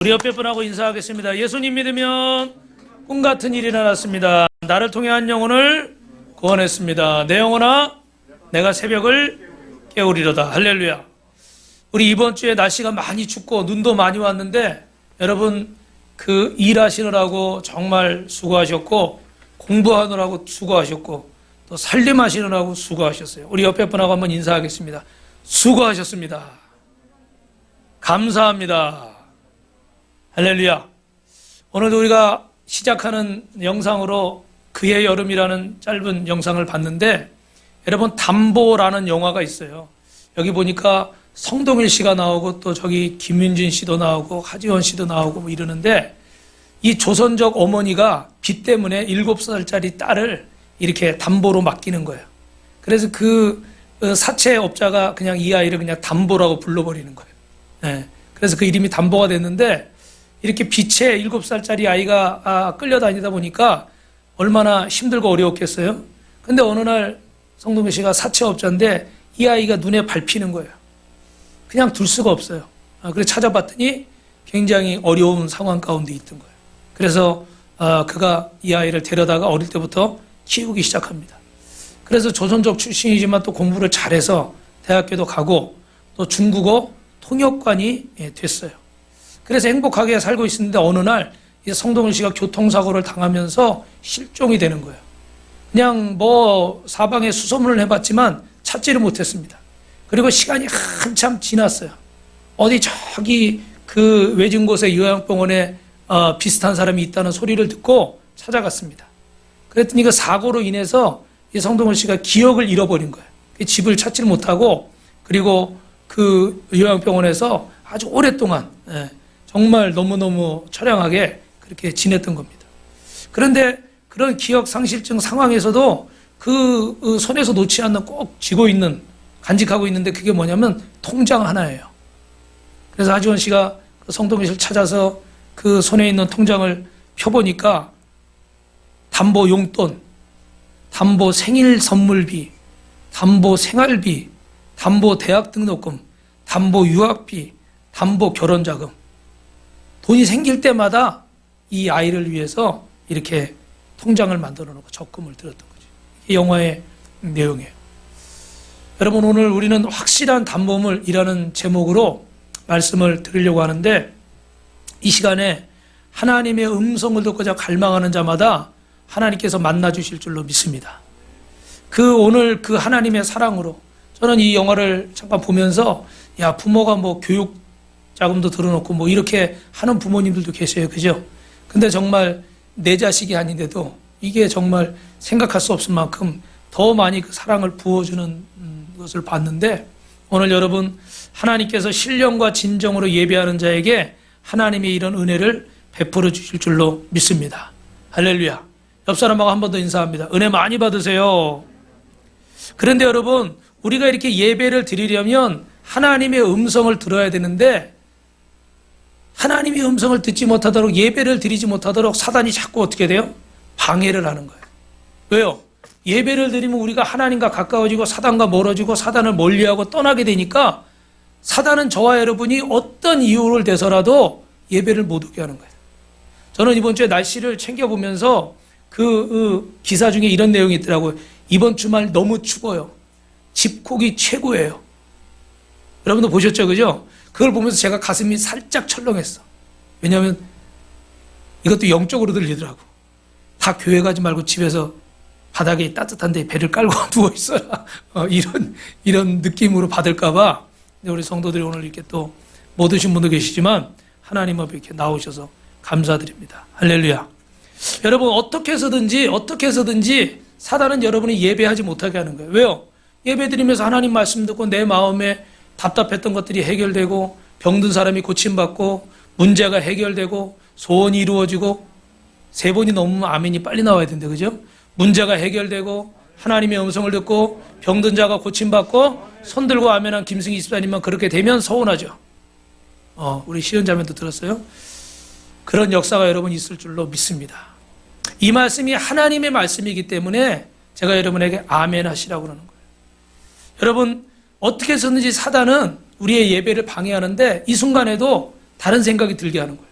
우리 옆에 분하고 인사하겠습니다. 예수님 믿으면 꿈같은 일이 일어났습니다. 나를 통해 한 영혼을 구원했습니다. 내 영혼아 내가 새벽을 깨우리로다. 할렐루야. 우리 이번 주에 날씨가 많이 춥고 눈도 많이 왔는데 여러분 그 일하시느라고 정말 수고하셨고 공부하느라고 수고하셨고 또 살림하시느라고 수고하셨어요. 우리 옆에 분하고 한번 인사하겠습니다. 수고하셨습니다. 감사합니다. 할렐루야. 오늘도 우리가 시작하는 영상으로 그의 여름이라는 짧은 영상을 봤는데 여러분 담보라는 영화가 있어요. 여기 보니까 성동일 씨가 나오고 또 저기 김윤진 씨도 나오고 하지원 씨도 나오고 뭐 이러는데 이 조선족 어머니가 빚 때문에 7살짜리 딸을 이렇게 담보로 맡기는 거예요. 그래서 그 사채업자가 그냥 이 아이를 그냥 담보라고 불러버리는 거예요. 네. 그래서 그 이름이 담보가 됐는데 이렇게 빚에 7살짜리 아이가 끌려다니다 보니까 얼마나 힘들고 어려웠겠어요. 근데 어느 날 성동일 씨가 사채업자인데 이 아이가 눈에 밟히는 거예요. 그냥 둘 수가 없어요. 그래서 찾아봤더니 굉장히 어려운 상황 가운데 있던 거예요. 그래서 그가 이 아이를 데려다가 어릴 때부터 키우기 시작합니다. 그래서 조선족 출신이지만 또 공부를 잘해서 대학교도 가고 또 중국어 통역관이 됐어요. 그래서 행복하게 살고 있었는데 어느 날 이 성동일 씨가 교통사고를 당하면서 실종이 되는 거예요. 그냥 뭐 사방에 수소문을 해봤지만 찾지를 못했습니다. 그리고 시간이 한참 지났어요. 어디 저기 그 외진 곳에 요양병원에 비슷한 사람이 있다는 소리를 듣고 찾아갔습니다. 그랬더니 그 사고로 인해서 이 성동일 씨가 기억을 잃어버린 거예요. 집을 찾지를 못하고 그리고 그 요양병원에서 아주 오랫동안 정말 너무너무 처량하게 그렇게 지냈던 겁니다. 그런데 그런 기억 상실증 상황에서도 그 손에서 놓지 않는 꼭 쥐고 있는 간직하고 있는데 그게 뭐냐면 통장 하나예요. 그래서 하지원 씨가 성동일 씨를 찾아서 그 손에 있는 통장을 펴보니까 담보 용돈, 담보 생일 선물비, 담보 생활비, 담보 대학 등록금, 담보 유학비, 담보 결혼자금. 돈이 생길 때마다 이 아이를 위해서 이렇게 통장을 만들어 놓고 적금을 들었던 거죠. 이게 영화의 내용이에요. 여러분 오늘 우리는 확실한 담보물이라는 제목으로 말씀을 드리려고 하는데 이 시간에 하나님의 음성을 듣고자 갈망하는 자마다 하나님께서 만나 주실 줄로 믿습니다. 오늘 그 하나님의 사랑으로 저는 이 영화를 잠깐 보면서 야 부모가 뭐 교육 자금도 들어놓고 뭐 이렇게 하는 부모님들도 계세요. 그죠? 근데 정말 내 자식이 아닌데도 이게 정말 생각할 수 없을 만큼 더 많이 그 사랑을 부어주는 것을 봤는데 오늘 여러분 하나님께서 신령과 진정으로 예배하는 자에게 하나님의 이런 은혜를 베풀어 주실 줄로 믿습니다. 할렐루야. 옆 사람하고 한 번 더 인사합니다. 은혜 많이 받으세요. 그런데 여러분 우리가 이렇게 예배를 드리려면 하나님의 음성을 들어야 되는데 하나님의 음성을 듣지 못하도록 예배를 드리지 못하도록 사단이 자꾸 어떻게 돼요? 방해를 하는 거예요. 왜요? 예배를 드리면 우리가 하나님과 가까워지고 사단과 멀어지고 사단을 멀리하고 떠나게 되니까 사단은 저와 여러분이 어떤 이유를 대서라도 예배를 못 오게 하는 거예요. 저는 이번 주에 날씨를 챙겨보면서 그 기사 중에 이런 내용이 있더라고요. 이번 주말 너무 추워요. 집콕이 최고예요. 여러분도 보셨죠? 그죠? 그걸 보면서 제가 가슴이 살짝 철렁했어. 왜냐하면 이것도 영적으로 들리더라고. 다 교회 가지 말고 집에서 바닥에 따뜻한 데 배를 깔고 누워 있어라. 이런 느낌으로 받을까봐 우리 성도들이 오늘 이렇게 또 못 오신 분도 계시지만 하나님 앞에 이렇게 나오셔서 감사드립니다. 할렐루야. 여러분 어떻게 해서든지 사단은 여러분이 예배하지 못하게 하는 거예요. 왜요? 예배 드리면서 하나님 말씀 듣고 내 마음에 답답했던 것들이 해결되고 병든 사람이 고침받고 문제가 해결되고 소원이 이루어지고 3번이 넘으면 아멘이 빨리 나와야 된다. 그죠? 문제가 해결되고 하나님의 음성을 듣고 병든 자가 고침받고 손 들고 아멘한 김승희 집사님만 그렇게 되면 서운하죠. 우리 시연자매도 들었어요? 그런 역사가 여러분 있을 줄로 믿습니다. 이 말씀이 하나님의 말씀이기 때문에 제가 여러분에게 아멘 하시라고 그러는 거예요. 여러분 어떻게 해서든지 사단은 우리의 예배를 방해하는데 이 순간에도 다른 생각이 들게 하는 거예요.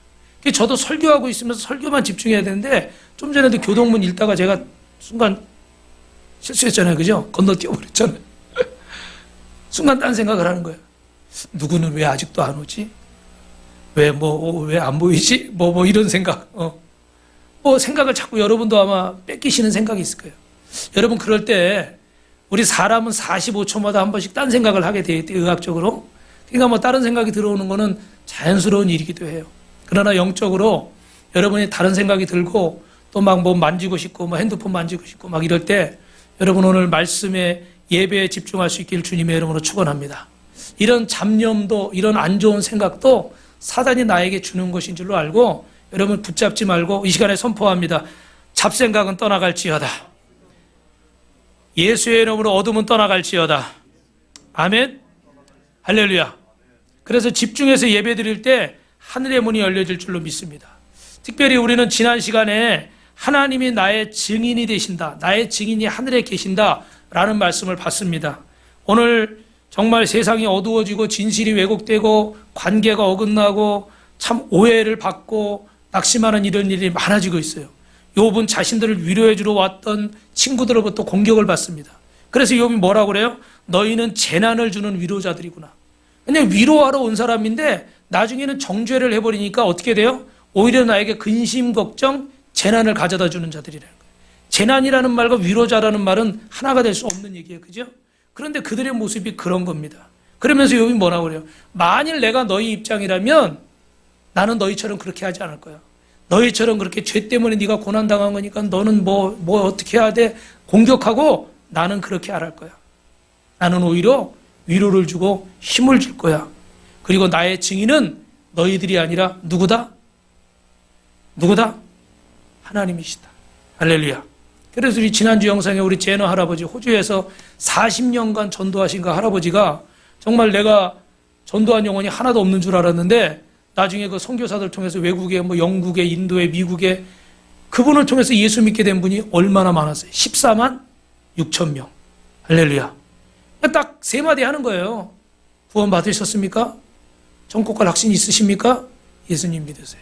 저도 설교하고 있으면서 설교만 집중해야 되는데 좀 전에도 교동문 읽다가 제가 순간 실수했잖아요. 그죠? 건너뛰어버렸잖아요. 순간 딴 생각을 하는 거예요. 누구는 왜 아직도 안 오지? 왜 안 보이지? 이런 생각. 생각을 자꾸 여러분도 아마 뺏기시는 생각이 있을 거예요. 여러분, 그럴 때 우리 사람은 45초마다 한 번씩 딴 생각을 하게 돼 있대요, 의학적으로. 그러니까 다른 생각이 들어오는 거는 자연스러운 일이기도 해요. 그러나 영적으로 여러분이 다른 생각이 들고 또 막 만지고 싶고 핸드폰 만지고 싶고 막 이럴 때 여러분 오늘 말씀에 예배에 집중할 수 있기를 주님의 이름으로 축원합니다. 이런 잡념도 이런 안 좋은 생각도 사단이 나에게 주는 것인 줄로 알고 여러분 붙잡지 말고 이 시간에 선포합니다. 잡생각은 떠나갈지어다. 예수의 이름으로 어둠은 떠나갈지어다. 아멘. 할렐루야. 그래서 집중해서 예배 드릴 때 하늘의 문이 열려질 줄로 믿습니다. 특별히 우리는 지난 시간에 하나님이 나의 증인이 되신다. 나의 증인이 하늘에 계신다. 라는 말씀을 받습니다. 오늘 정말 세상이 어두워지고 진실이 왜곡되고 관계가 어긋나고 참 오해를 받고 낙심하는 이런 일이 많아지고 있어요. 욥은 자신들을 위로해 주러 왔던 친구들로부터 공격을 받습니다. 그래서 욥이 뭐라고 그래요? 너희는 재난을 주는 위로자들이구나. 그냥 위로하러 온 사람인데 나중에는 정죄를 해버리니까 어떻게 돼요? 오히려 나에게 근심, 걱정, 재난을 가져다 주는 자들이라는 거예요. 재난이라는 말과 위로자라는 말은 하나가 될 수 없는 얘기예요. 그죠? 그런데 그들의 모습이 그런 겁니다. 그러면서 욥이 뭐라고 그래요? 만일 내가 너희 입장이라면 나는 너희처럼 그렇게 하지 않을 거야. 너희처럼 그렇게 죄 때문에 네가 고난당한 거니까 너는 뭐 어떻게 해야 돼? 공격하고 나는 그렇게 안 할 거야. 나는 오히려 위로를 주고 힘을 줄 거야. 그리고 나의 증인은 너희들이 아니라 누구다? 누구다? 하나님이시다. 할렐루야. 그래서 우리 지난주 영상에 우리 제너 할아버지 호주에서 40년간 전도하신 그 할아버지가 정말 내가 전도한 영혼이 하나도 없는 줄 알았는데 나중에 그 선교사들 통해서 외국에 영국에 인도에 미국에 그분을 통해서 예수 믿게 된 분이 얼마나 많았어요. 14만 6천 명. 할렐루야. 딱 세 마디 하는 거예요. 구원 받으셨습니까? 전국갈 확신 있으십니까? 예수님 믿으세요.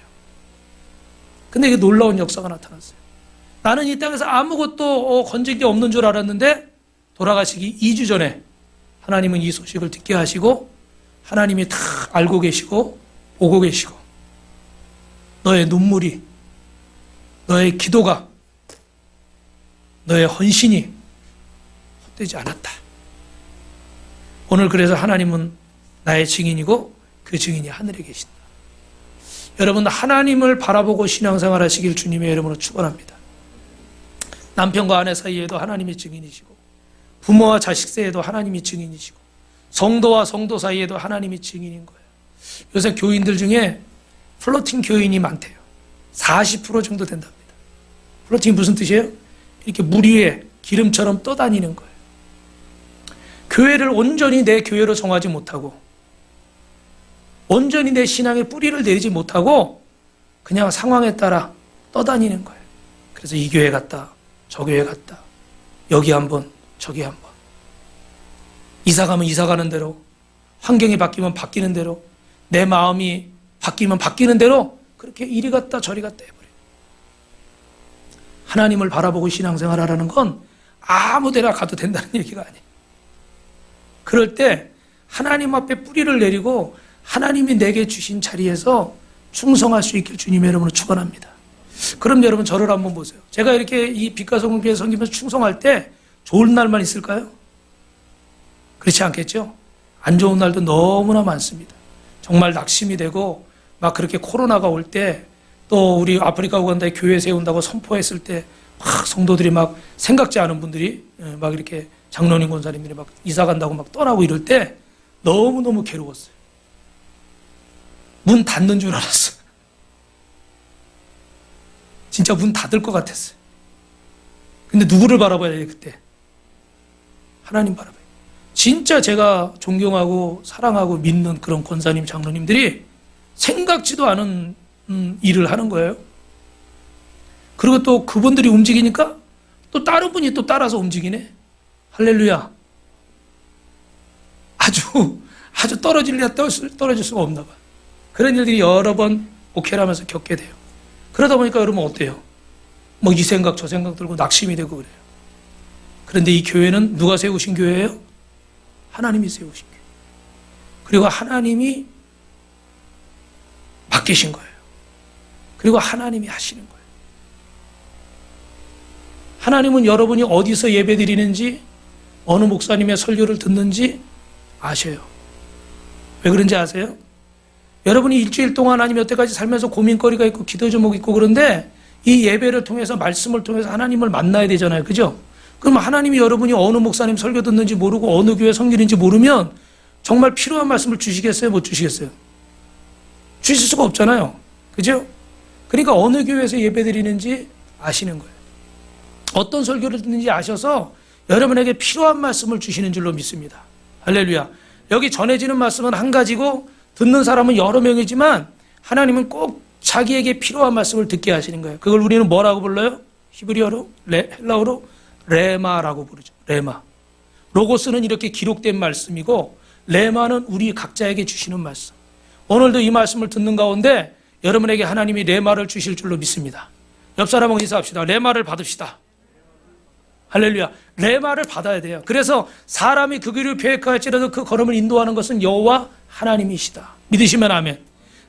근데 이게 놀라운 역사가 나타났어요. 나는 이 땅에서 아무것도 건진 게 없는 줄 알았는데 돌아가시기 2주 전에 하나님은 이 소식을 듣게 하시고 하나님이 다 알고 계시고 보고 계시고 너의 눈물이 너의 기도가 너의 헌신이 헛되지 않았다. 오늘 그래서 하나님은 나의 증인이고 그 증인이 하늘에 계신다. 여러분 하나님을 바라보고 신앙생활 하시길 주님의 이름으로 축원합니다. 남편과 아내 사이에도 하나님이 증인이시고 부모와 자식 사이에도 하나님이 증인이시고 성도와 성도 사이에도 하나님이 증인인 거예요. 요새 교인들 중에 플러팅 교인이 많대요. 40% 정도 된답니다. 플러팅이 무슨 뜻이에요? 이렇게 물 위에 기름처럼 떠다니는 거예요. 교회를 온전히 내 교회로 정하지 못하고 온전히 내 신앙에 뿌리를 내리지 못하고 그냥 상황에 따라 떠다니는 거예요. 그래서 이 교회 갔다 저 교회 갔다 여기 한번 저기 한번 이사 가면 이사 가는 대로 환경이 바뀌면 바뀌는 대로 내 마음이 바뀌면 바뀌는 대로 그렇게 이리 갔다 저리 갔다 해버려요. 하나님을 바라보고 신앙생활 하라는 건 아무 데나 가도 된다는 얘기가 아니에요. 그럴 때 하나님 앞에 뿌리를 내리고 하나님이 내게 주신 자리에서 충성할 수 있길 주님의 이름으로 축원합니다. 그럼 여러분 저를 한번 보세요. 제가 이렇게 이 빛과 소금교회 섬기면서 충성할 때 좋은 날만 있을까요? 그렇지 않겠죠? 안 좋은 날도 너무나 많습니다. 정말 낙심이 되고 막 그렇게 코로나가 올 때 또 우리 아프리카 우간다에 교회 세운다고 선포했을 때 막 성도들이 막 생각지 않은 분들이 막 이렇게 장로님 권사님들이 막 이사 간다고 막 떠나고 이럴 때 너무너무 괴로웠어요. 문 닫는 줄 알았어요. 진짜 문 닫을 것 같았어요. 근데 누구를 바라봐야 돼 그때? 하나님 바라봐요. 진짜 제가 존경하고 사랑하고 믿는 그런 권사님 장로님들이 생각지도 않은 일을 하는 거예요. 그리고 또 그분들이 움직이니까 또 다른 분이 또 따라서 움직이네. 할렐루야. 아주 떨어질 수가 없나 봐. 그런 일들이 여러 번 목회를 하면서 겪게 돼요. 그러다 보니까 여러분 어때요? 뭐 이 생각 저 생각 들고 낙심이 되고 그래요. 그런데 이 교회는 누가 세우신 교회예요? 하나님이 세우신 교회. 그리고 하나님이 맡기신 거예요. 그리고 하나님이 하시는 거예요. 하나님은 여러분이 어디서 예배 드리는지, 어느 목사님의 설교를 듣는지 아셔요. 왜 그런지 아세요? 여러분이 일주일 동안 아니면 여태까지 살면서 고민거리가 있고 기도 제목이 있고 그런데 이 예배를 통해서 말씀을 통해서 하나님을 만나야 되잖아요. 그죠? 그럼 하나님이 여러분이 어느 목사님 설교 듣는지 모르고 어느 교회 성길인지 모르면 정말 필요한 말씀을 주시겠어요? 못 주시겠어요? 주실 수가 없잖아요. 그죠? 그러니까 어느 교회에서 예배 드리는지 아시는 거예요. 어떤 설교를 듣는지 아셔서 여러분에게 필요한 말씀을 주시는 줄로 믿습니다. 할렐루야. 여기 전해지는 말씀은 한 가지고 듣는 사람은 여러 명이지만 하나님은 꼭 자기에게 필요한 말씀을 듣게 하시는 거예요. 그걸 우리는 뭐라고 불러요? 히브리어로? 헬라어로? 레마라고 부르죠. 레마. 로고스는 이렇게 기록된 말씀이고 레마는 우리 각자에게 주시는 말씀. 오늘도 이 말씀을 듣는 가운데 여러분에게 하나님이 레마를 주실 줄로 믿습니다. 옆 사람하고 인사합시다. 레마를 받읍시다. 할렐루야. 레마를 받아야 돼요. 그래서 사람이 그 길을 계획할지라도 그 걸음을 인도하는 것은 여호와 하나님이시다. 믿으시면 아멘.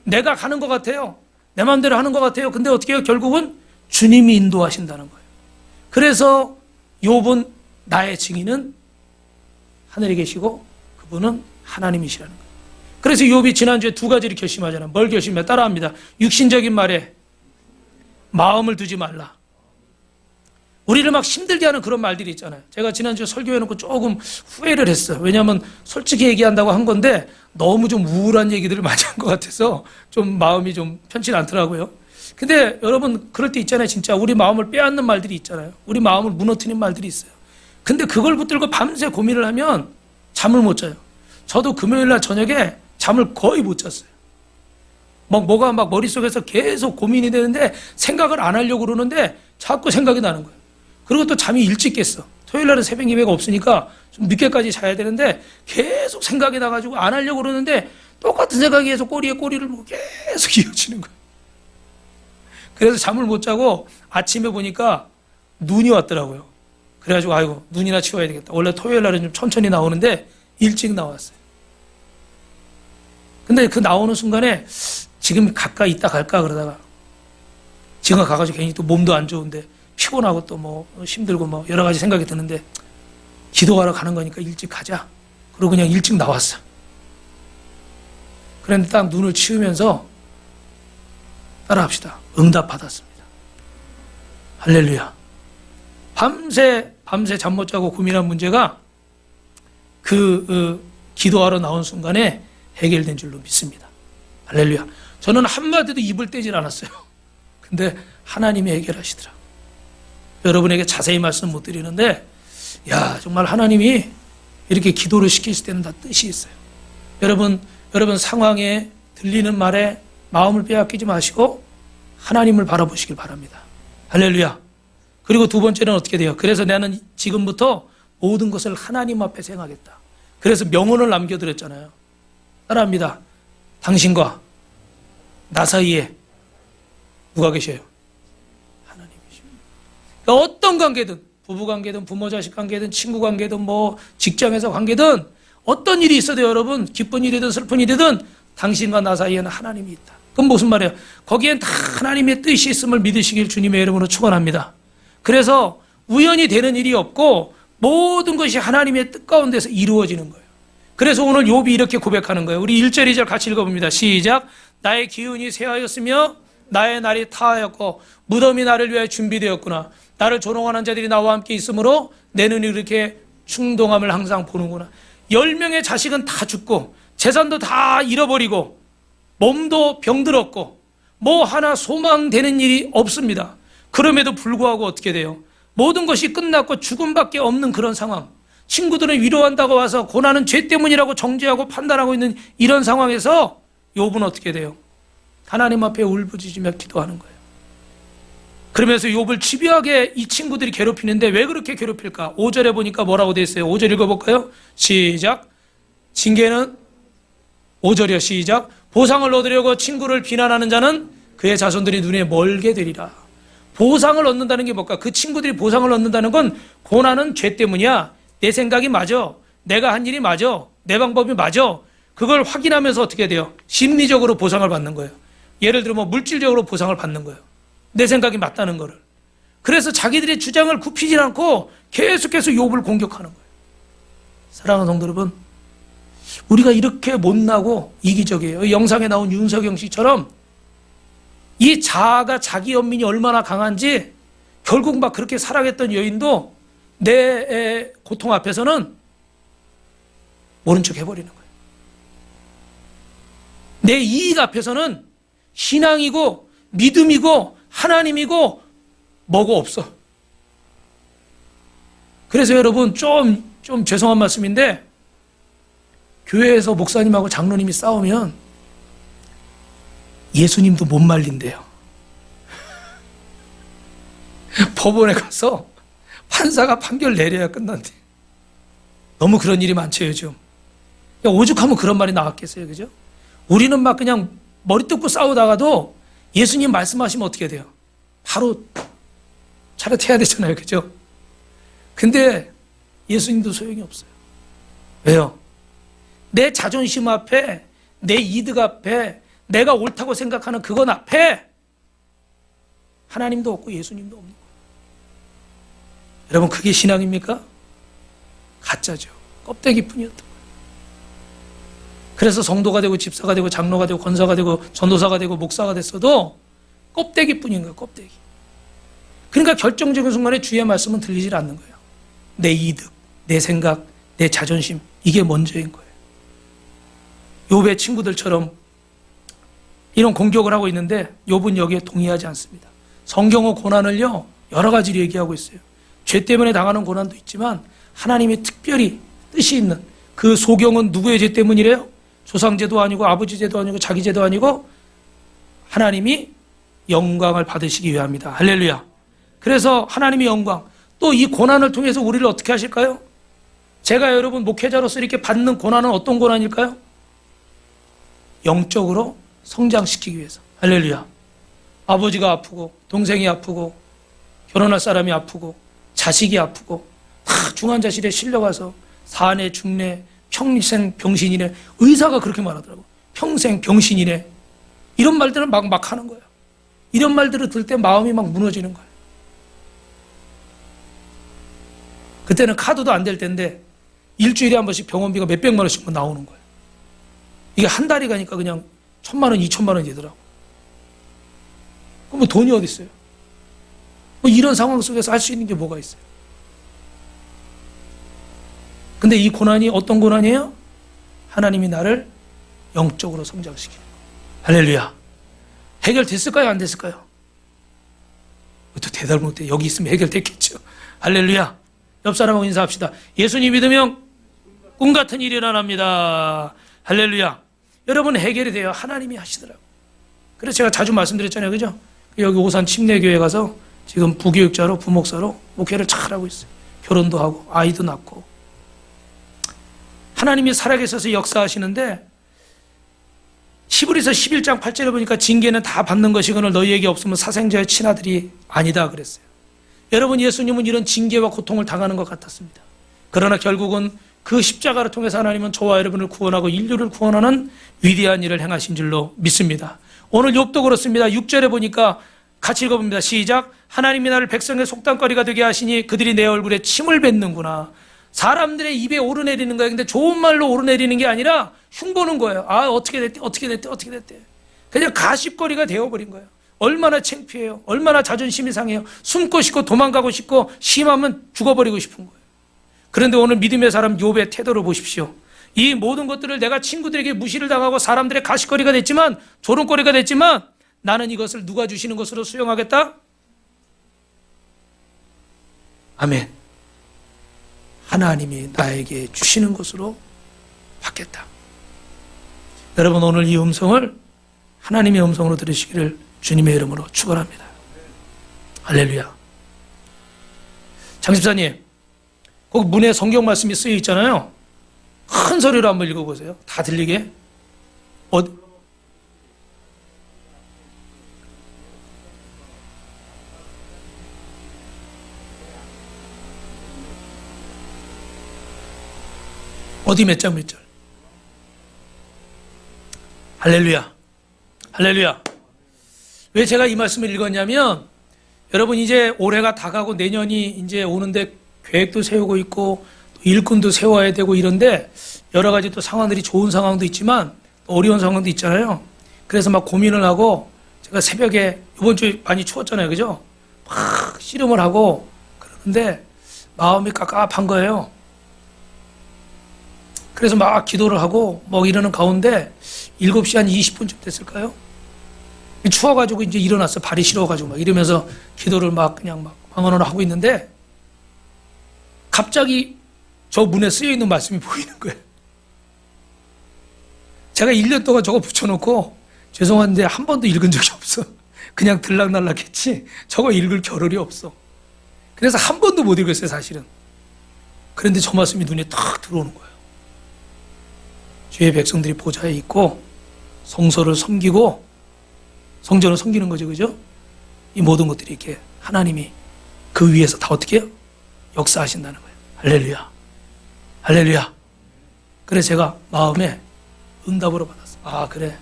내가 가는 것 같아요. 내 마음대로 하는 것 같아요. 근데 어떻게 해요? 결국은 주님이 인도하신다는 거예요. 그래서 욥은 나의 증인은 하늘에 계시고 그분은 하나님이시라는 거예요. 그래서 욥이 지난주에 두 가지를 결심하잖아요. 뭘 결심해? 따라합니다. 육신적인 말에 마음을 두지 말라. 우리를 막 힘들게 하는 그런 말들이 있잖아요. 제가 지난주에 설교해놓고 조금 후회를 했어요. 왜냐하면 솔직히 얘기한다고 한 건데 너무 좀 우울한 얘기들을 많이 한 것 같아서 좀 마음이 좀 편치 않더라고요. 근데 여러분 그럴 때 있잖아요. 진짜 우리 마음을 빼앗는 말들이 있잖아요. 우리 마음을 무너뜨리는 말들이 있어요. 근데 그걸 붙들고 밤새 고민을 하면 잠을 못 자요. 저도 금요일 날 저녁에 잠을 거의 못 잤어요. 뭐가 막 머릿속에서 계속 고민이 되는데 생각을 안 하려고 그러는데 자꾸 생각이 나는 거예요. 그리고 또 잠이 일찍 깼어. 토요일 날은 새벽 예배가 없으니까 좀 늦게까지 자야 되는데 계속 생각이 나가지고 안 하려고 그러는데 똑같은 생각이 계속 꼬리에 꼬리를 물고 계속 이어지는 거예요. 그래서 잠을 못 자고 아침에 보니까 눈이 왔더라고요. 그래가지고 아이고 눈이나 치워야 되겠다. 원래 토요일 날은 좀 천천히 나오는데 일찍 나왔어요. 근데 그 나오는 순간에 지금 가까이 있다 갈까 그러다가 지금 가가지고 괜히 또 몸도 안 좋은데 피곤하고 또 뭐 힘들고 뭐 여러 가지 생각이 드는데 기도하러 가는 거니까 일찍 가자. 그러고 그냥 일찍 나왔어. 그런데 딱 눈을 치우면서 따라합시다. 응답 받았습니다. 할렐루야. 밤새 잠 못 자고 고민한 문제가 기도하러 나온 순간에 해결된 줄로 믿습니다. 할렐루야. 저는 한마디도 입을 떼질 않았어요. 근데 하나님이 해결하시더라. 여러분에게 자세히 말씀 못 드리는데 야 정말 하나님이 이렇게 기도를 시키실 때는 다 뜻이 있어요. 여러분 상황에 들리는 말에 마음을 빼앗기지 마시고 하나님을 바라보시길 바랍니다. 할렐루야. 그리고 두 번째는 어떻게 돼요? 그래서 나는 지금부터 모든 것을 하나님 앞에 생하겠다. 그래서 명언을 남겨드렸잖아요. 따라합니다. 당신과 나 사이에 누가 계셔요? 하나님이십니다. 그러니까 어떤 관계든 부부관계든 부모 자식 관계든 친구 관계든 뭐 직장에서 관계든 어떤 일이 있어도 여러분 기쁜 일이든 슬픈 일이든 당신과 나 사이에는 하나님이 있다. 그럼 무슨 말이에요? 거기엔 다 하나님의 뜻이 있음을 믿으시길 주님의 이름으로 축원합니다. 그래서 우연히 되는 일이 없고 모든 것이 하나님의 뜻 가운데서 이루어지는 거예요. 그래서 오늘 욥이 이렇게 고백하는 거예요. 우리 1절 2절 같이 읽어봅니다. 시작. 나의 기운이 쇠하였으며 나의 날이 타하였고 무덤이 나를 위하여 준비되었구나. 나를 조롱하는 자들이 나와 함께 있으므로 내 눈이 이렇게 충동함을 항상 보는구나. 10명의 자식은 다 죽고 재산도 다 잃어버리고 몸도 병들었고 뭐 하나 소망되는 일이 없습니다. 그럼에도 불구하고 어떻게 돼요? 모든 것이 끝났고 죽음밖에 없는 그런 상황. 친구들은 위로한다고 와서 고난은 죄 때문이라고 정죄하고 판단하고 있는 이런 상황에서 욥은 어떻게 돼요? 하나님 앞에 울부짖으며 기도하는 거예요. 그러면서 욥을 집요하게 이 친구들이 괴롭히는데 왜 그렇게 괴롭힐까? 5절에 보니까 뭐라고 돼 있어요? 5절 읽어볼까요? 시작. 징계는 5절이요. 시작. 보상을 얻으려고 친구를 비난하는 자는 그의 자손들이 눈에 멀게 되리라. 보상을 얻는다는 게 뭘까? 그 친구들이 보상을 얻는다는 건 고난은 죄 때문이야. 내 생각이 맞아. 내가 한 일이 맞아. 내 방법이 맞아. 그걸 확인하면서 어떻게 돼요? 심리적으로 보상을 받는 거예요. 예를 들어 뭐 물질적으로 보상을 받는 거예요. 내 생각이 맞다는 거를. 그래서 자기들의 주장을 굽히지 않고 계속해서 욥을 공격하는 거예요. 사랑하는 성도 여러분, 우리가 이렇게 못나고 이기적이에요. 이 영상에 나온 윤석영 씨처럼 이 자아가 자기 연민이 얼마나 강한지 결국 막 그렇게 살아갔던 여인도 내 고통 앞에서는 모른 척 해버리는 거예요. 내 이익 앞에서는 신앙이고 믿음이고 하나님이고 뭐고 없어. 그래서 여러분 좀 죄송한 말씀인데 교회에서 목사님하고 장로님이 싸우면 예수님도 못 말린대요. 법원에 가서 판사가 판결 내려야 끝난대. 너무 그런 일이 많죠 요즘. 오죽하면 그런 말이 나왔겠어요, 그죠? 우리는 막 그냥 머리 뜯고 싸우다가도 예수님 말씀하시면 어떻게 돼요? 바로 차렷해야 되잖아요, 그죠? 근데 예수님도 소용이 없어요. 왜요? 내 자존심 앞에, 내 이득 앞에, 내가 옳다고 생각하는 그건 앞에 하나님도 없고 예수님도 없는 거예요. 여러분, 그게 신앙입니까? 가짜죠. 껍데기뿐이었던 거예요. 그래서 성도가 되고 집사가 되고 장로가 되고 권사가 되고 전도사가 되고 목사가 됐어도 껍데기뿐인 거예요. 껍데기. 그러니까 결정적인 순간에 주의 말씀은 들리질 않는 거예요. 내 이득, 내 생각, 내 자존심, 이게 먼저인 거예요. 욥의 친구들처럼 이런 공격을 하고 있는데 욥은 여기에 동의하지 않습니다. 성경은 고난을요 여러 가지로 얘기하고 있어요. 죄 때문에 당하는 고난도 있지만 하나님의 특별히 뜻이 있는 그 소경은 누구의 죄 때문이래요? 조상죄도 아니고 아버지 죄도 아니고 자기 죄도 아니고 하나님이 영광을 받으시기 위함이다. 할렐루야. 그래서 하나님의 영광, 또 이 고난을 통해서 우리를 어떻게 하실까요? 제가 여러분 목회자로서 이렇게 받는 고난은 어떤 고난일까요? 영적으로 성장시키기 위해서. 할렐루야. 아버지가 아프고 동생이 아프고 결혼할 사람이 아프고 자식이 아프고 다 중환자실에 실려가서 사내 중내 평생 병신이네. 의사가 그렇게 말하더라고. 평생 병신이네. 이런 말들을 막 하는 거예요. 이런 말들을 들을 때 마음이 막 무너지는 거예요. 그때는 카드도 안 될 텐데 일주일에 한 번씩 병원비가 몇백만 원씩 나오는 거예요. 이게 한 달이 가니까 그냥 1,000만 원, 2,000만 원이 되더라고. 그럼 뭐 돈이 어디 있어요? 뭐 이런 상황 속에서 할 수 있는 게 뭐가 있어요? 근데 이 고난이 어떤 고난이에요? 하나님이 나를 영적으로 성장시키는 거예요. 할렐루야. 해결됐을까요? 안 됐을까요? 또 대답을 못해. 여기 있으면 해결됐겠죠. 할렐루야. 옆 사람하고 인사합시다. 예수님 믿으면 꿈 같은 일이 일어납니다. 할렐루야. 여러분 해결이 돼요. 하나님이 하시더라고요. 그래서 제가 자주 말씀드렸잖아요. 그죠? 여기 오산 침례교회 가서 지금 부교육자로 부목사로 목회를 잘하고 있어요. 결혼도 하고 아이도 낳고. 하나님이 살아계셔서 역사하시는데 히브리서 11장 8절에 보니까 징계는 다 받는 것이거늘 너희에게 없으면 사생자의 친아들이 아니다 그랬어요. 여러분 예수님은 이런 징계와 고통을 당하는 것 같았습니다. 그러나 결국은 그 십자가를 통해서 하나님은 저와 여러분을 구원하고 인류를 구원하는 위대한 일을 행하신 줄로 믿습니다. 오늘 욥도 그렇습니다. 6절에 보니까 같이 읽어봅니다. 시작. 하나님이 나를 백성의 속담거리가 되게 하시니 그들이 내 얼굴에 침을 뱉는구나. 사람들의 입에 오르내리는 거예요. 근데 좋은 말로 오르내리는 게 아니라 흉보는 거예요. 아 어떻게 됐대 어떻게 됐대 어떻게 됐대. 그냥 가십거리가 되어버린 거예요. 얼마나 창피해요. 얼마나 자존심이 상해요. 숨고 싶고 도망가고 싶고 심하면 죽어버리고 싶은 거예요. 그런데 오늘 믿음의 사람 욥의 태도를 보십시오. 이 모든 것들을 내가 친구들에게 무시를 당하고 사람들의 가십거리가 됐지만 조롱거리가 됐지만 나는 이것을 누가 주시는 것으로 수용하겠다? 아멘. 하나님이 나에게 주시는 것으로 받겠다. 여러분 오늘 이 음성을 하나님의 음성으로 들으시기를 주님의 이름으로 축원합니다. 할렐루야. 장집사님, 거기 문에 성경 말씀이 쓰여 있잖아요. 큰 소리로 한번 읽어보세요. 다 들리게. 어디 몇 장 몇 절? 할렐루야. 할렐루야. 왜 제가 이 말씀을 읽었냐면, 여러분 이제 올해가 다 가고 내년이 이제 오는데 계획도 세우고 있고 또 일꾼도 세워야 되고 이런데 여러 가지 또 상황들이 좋은 상황도 있지만 또 어려운 상황도 있잖아요. 그래서 막 고민을 하고 제가 새벽에 이번 주에 많이 추웠잖아요. 그죠? 막 씨름을 하고 그러는데 마음이 깝깝한 거예요. 그래서 막 기도를 하고 뭐 이러는 가운데 7시 한 20분쯤 됐을까요? 추워가지고 이제 일어났어. 발이 시려워가지고 막 이러면서 기도를 막 그냥 막 방언을 하고 있는데 갑자기 저 문에 쓰여 있는 말씀이 보이는 거예요. 제가 1년 동안 저거 붙여놓고 죄송한데 한 번도 읽은 적이 없어. 그냥 들락날락 했지 저거 읽을 겨를이 없어. 그래서 한 번도 못 읽었어요, 사실은. 그런데 저 말씀이 눈에 탁 들어오는 거예요. 주의 백성들이 보좌에 있고 성소를 섬기고 성전을 섬기는 거죠, 그죠? 이 모든 것들이 이렇게 하나님이 그 위에서 다 어떻게 해요? 역사하신다는 거예요. 할렐루야. 할렐루야. 그래서 제가 마음에 응답으로 받았어요. 아, 그래.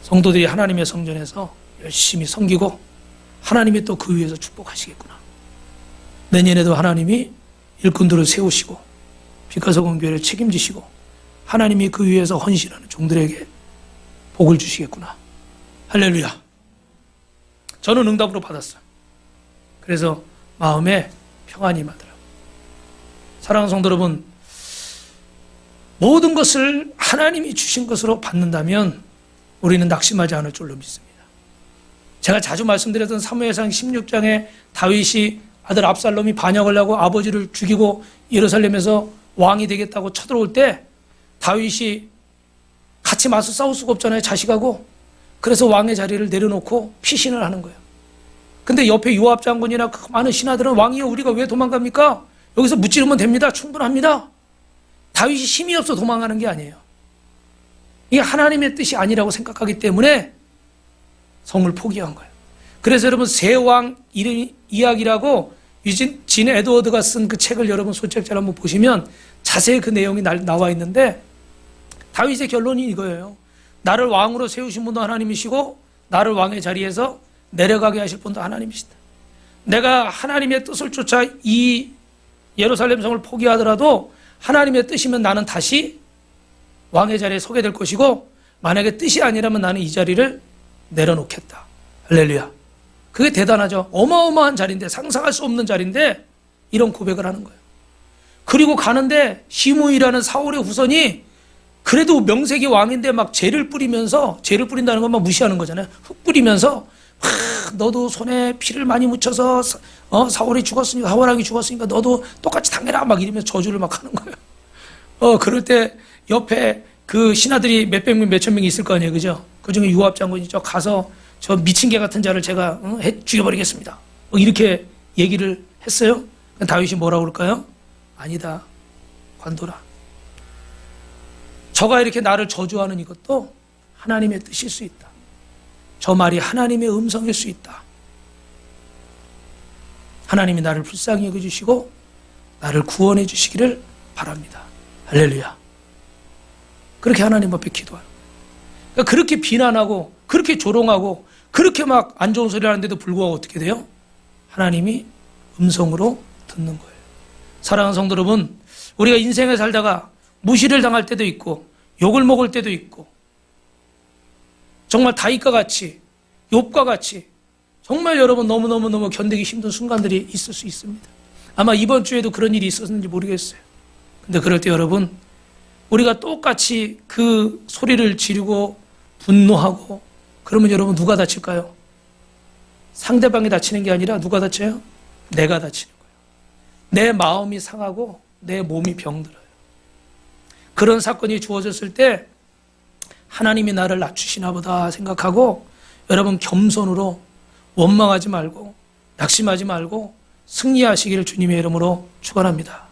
성도들이 하나님의 성전에서 열심히 섬기고 하나님이 또 그 위에서 축복하시겠구나. 내년에도 하나님이 일꾼들을 세우시고 빛가서공 교회를 책임지시고 하나님이 그 위에서 헌신하는 종들에게 복을 주시겠구나. 할렐루야. 저는 응답으로 받았어요. 그래서 마음에 평안이 임하더라고요. 사랑하는 성도 여러분, 모든 것을 하나님이 주신 것으로 받는다면 우리는 낙심하지 않을 줄로 믿습니다. 제가 자주 말씀드렸던 사무엘상 16장에 다윗이 아들 압살롬이 반역을 하고 아버지를 죽이고 예루살렘에서 왕이 되겠다고 쳐들어올 때 다윗이 같이 맞서 싸울 수가 없잖아요, 자식하고. 그래서 왕의 자리를 내려놓고 피신을 하는 거예요. 근데 옆에 요압 장군이나 그 많은 신하들은 왕이여 우리가 왜 도망갑니까? 여기서 무찌르면 됩니다. 충분합니다. 다윗이 힘이 없어 도망가는 게 아니에요. 이게 하나님의 뜻이 아니라고 생각하기 때문에 성을 포기한 거예요. 그래서 여러분 새 왕 이야기라고 진 에드워드가 쓴 그 책을 여러분 소책자를 한번 보시면 자세히 그 내용이 나와 있는데 다윗의 결론이 이거예요. 나를 왕으로 세우신 분도 하나님이시고 나를 왕의 자리에서 내려가게 하실 분도 하나님이시다. 내가 하나님의 뜻을 쫓아 이 예루살렘 성을 포기하더라도 하나님의 뜻이면 나는 다시 왕의 자리에 서게 될 것이고 만약에 뜻이 아니라면 나는 이 자리를 내려놓겠다. 할렐루야. 그게 대단하죠. 어마어마한 자리인데 상상할 수 없는 자리인데 이런 고백을 하는 거예요. 그리고 가는데 시므이라는 사울의 후손이 그래도 명색이 왕인데 막 죄를 뿌린다는 건 막 무시하는 거잖아요. 흙 뿌리면서 너도 손에 피를 많이 묻혀서 사울이 죽었으니까 사울왕이 죽었으니까 너도 똑같이 당해라 막 이러면서 저주를 막 하는 거예요. 그럴 때 옆에 그 신하들이 몇백 명, 몇천 명이 있을 거 아니에요, 그죠? 그 중에 요압 장군이 가서 저 미친 개 같은 자를 제가 죽여버리겠습니다. 이렇게 얘기를 했어요. 다윗이 뭐라고 그럴까요? 아니다, 관둬라. 저가 이렇게 나를 저주하는 이것도 하나님의 뜻일 수 있다. 저 말이 하나님의 음성일 수 있다. 하나님이 나를 불쌍히 여겨주시고 나를 구원해 주시기를 바랍니다. 할렐루야. 그렇게 하나님 앞에 기도하는 거예요. 그러니까 그렇게 비난하고 그렇게 조롱하고 그렇게 막 안 좋은 소리 하는데도 불구하고 어떻게 돼요? 하나님이 음성으로 듣는 거예요. 사랑하는 성도 여러분, 우리가 인생을 살다가 무시를 당할 때도 있고 욕을 먹을 때도 있고 정말 다윗과 같이 욥과 같이 정말 여러분 너무너무 견디기 힘든 순간들이 있을 수 있습니다. 아마 이번 주에도 그런 일이 있었는지 모르겠어요. 근데 그럴 때 여러분 우리가 똑같이 그 소리를 지르고 분노하고 그러면 여러분 누가 다칠까요? 상대방이 다치는 게 아니라 누가 다쳐요? 내가 다치는 거예요. 내 마음이 상하고 내 몸이 병들어요. 그런 사건이 주어졌을 때 하나님이 나를 낮추시나 보다 생각하고 여러분 겸손으로 원망하지 말고 낙심하지 말고 승리하시기를 주님의 이름으로 축원합니다.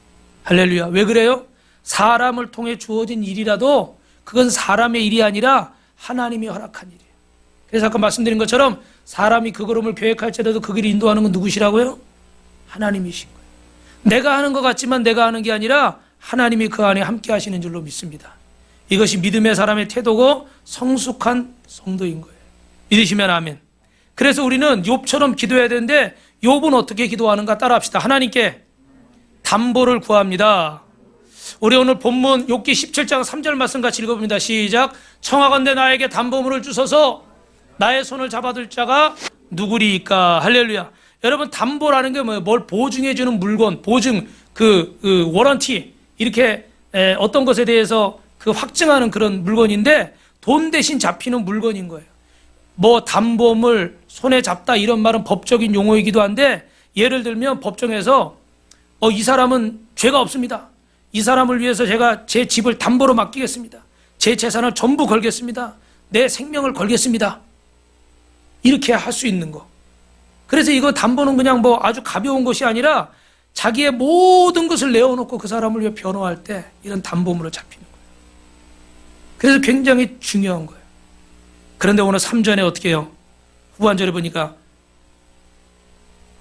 할렐루야. 왜 그래요? 사람을 통해 주어진 일이라도 그건 사람의 일이 아니라 하나님이 허락한 일이에요. 그래서 아까 말씀드린 것처럼 사람이 그 걸음을 계획할지라도 그 길을 인도하는 건 누구시라고요? 하나님이신 거예요. 내가 하는 것 같지만 내가 하는 게 아니라 하나님이 그 안에 함께 하시는 줄로 믿습니다. 이것이 믿음의 사람의 태도고 성숙한 성도인 거예요. 믿으시면 아멘. 그래서 우리는 욥처럼 기도해야 되는데 욥은 어떻게 기도하는가 따라합시다. 하나님께 담보를 구합니다. 우리 오늘 본문 욥기 17장 3절 말씀 같이 읽어봅니다. 시작. 청하건대 나에게 담보물을 주소서 나의 손을 잡아둘 자가 누구리이까. 할렐루야. 여러분 담보라는 게 뭐예요? 뭘 보증해 주는 물건, 보증, 워런티 이렇게 어떤 것에 대해서 확증하는 그런 물건인데 돈 대신 잡히는 물건인 거예요. 뭐 담보물, 손에 잡다 이런 말은 법적인 용어이기도 한데 예를 들면 법정에서 이 사람은 죄가 없습니다. 이 사람을 위해서 제가 제 집을 담보로 맡기겠습니다. 제 재산을 전부 걸겠습니다. 내 생명을 걸겠습니다. 이렇게 할 수 있는 거. 그래서 이거 담보는 그냥 뭐 아주 가벼운 것이 아니라 자기의 모든 것을 내어놓고 그 사람을 위해 변호할 때 이런 담보물을 잡히는 거예요. 그래서 굉장히 중요한 거예요. 그런데 오늘 3절에 어떻게 해요? 후반절에 보니까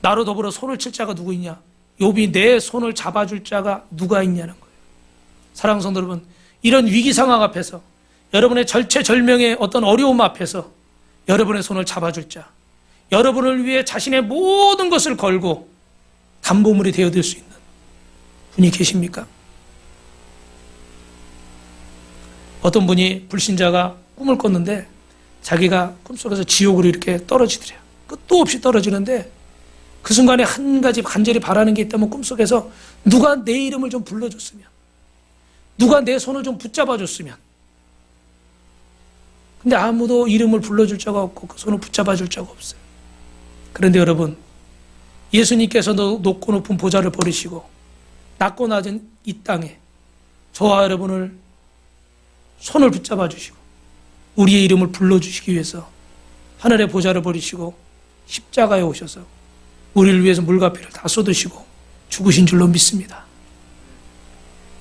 나로 더불어 손을 칠 자가 누구 있냐? 욥이 내 손을 잡아줄 자가 누가 있냐는 거예요. 사랑하는 성도 여러분, 이런 위기 상황 앞에서 여러분의 절체절명의 어떤 어려움 앞에서 여러분의 손을 잡아줄 자, 여러분을 위해 자신의 모든 것을 걸고 담보물이 되어줄 수 있는 분이 계십니까? 어떤 분이 불신자가 꿈을 꿨는데 자기가 꿈속에서 지옥으로 이렇게 떨어지더래요. 끝도 없이 떨어지는데 그 순간에 한 가지 간절히 바라는 게 있다면 꿈속에서 누가 내 이름을 좀 불러줬으면, 누가 내 손을 좀 붙잡아줬으면. 근데 아무도 이름을 불러줄 자가 없고 그 손을 붙잡아줄 자가 없어요. 그런데 여러분, 예수님께서 높고 높은 보좌를 버리시고 낮고 낮은 이 땅에 저와 여러분을 손을 붙잡아 주시고 우리의 이름을 불러주시기 위해서 하늘의 보좌를 버리시고 십자가에 오셔서 우리를 위해서 물과 피를 다 쏟으시고 죽으신 줄로 믿습니다.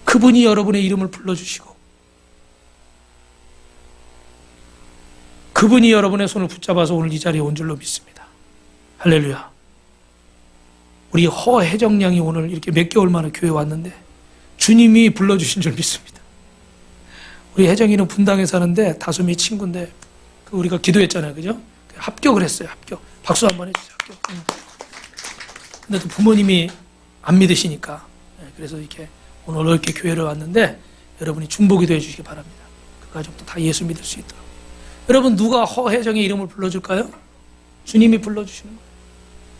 그분이 여러분의 이름을 불러주시고 그분이 여러분의 손을 붙잡아서 오늘 이 자리에 온 줄로 믿습니다. 할렐루야. 우리 허혜정 양이 오늘 이렇게 몇 개월 만에 교회에 왔는데 주님이 불러주신 줄 믿습니다. 우리 혜정이는 분당에 사는데 다솜이 친구인데 우리가 기도했잖아요. 그죠? 합격을 했어요. 합격. 박수 한번 해주세요. 합격. 근데 또 부모님이 안 믿으시니까 그래서 이렇게 오늘 이렇게 교회를 왔는데 여러분이 중보기도 해주시기 바랍니다. 그 가족도 다 예수 믿을 수 있도록. 여러분 누가 허혜정의 이름을 불러줄까요? 주님이 불러주시는 거예요.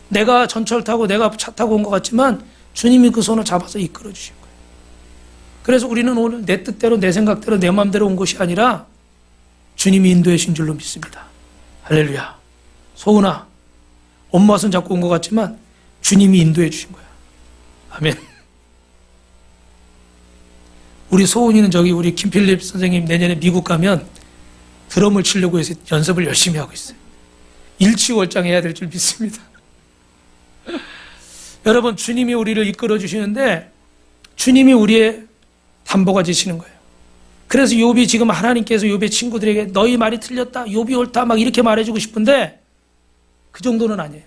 내가 전철 타고 내가 차 타고 온 것 같지만 주님이 그 손을 잡아서 이끌어 주신 거예요. 그래서 우리는 오늘 내 뜻대로 내 생각대로 내 마음대로 온 것이 아니라 주님이 인도해 주신 줄로 믿습니다. 할렐루야. 소은아, 엄마 손 잡고 온 것 같지만 주님이 인도해 주신 거야. 아멘. 우리 소은이는 우리 김필립 선생님 내년에 미국 가면 드럼을 치려고 해서 연습을 열심히 하고 있어요. 일취월장해야 될 줄 믿습니다. 여러분, 주님이 우리를 이끌어 주시는데 주님이 우리의 담보가 되시는 거예요. 그래서 욥이 지금 하나님께서 욥의 친구들에게 너희 말이 틀렸다, 욥이 옳다 막 이렇게 말해주고 싶은데 그 정도는 아니에요.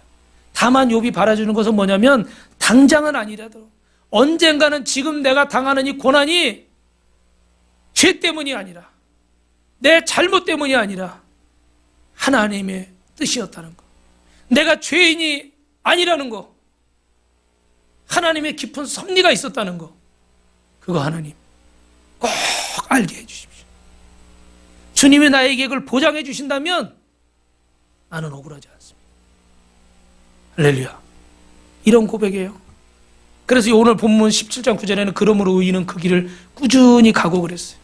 다만 욥이 바라주는 것은 뭐냐면 당장은 아니라도 언젠가는 지금 내가 당하는 이 고난이 죄 때문이 아니라 내 잘못 때문이 아니라 하나님의 뜻이었다는 거, 내가 죄인이 아니라는 거, 하나님의 깊은 섭리가 있었다는 거, 그거 하나님 꼭 알게 해주십시오. 주님이 나에게 그걸 보장해 주신다면 나는 억울하지 않습니다. 할렐루야. 이런 고백이에요. 그래서 오늘 본문 17장 9절에는 그러므로 의인은 그 길을 꾸준히 가고 그랬어요.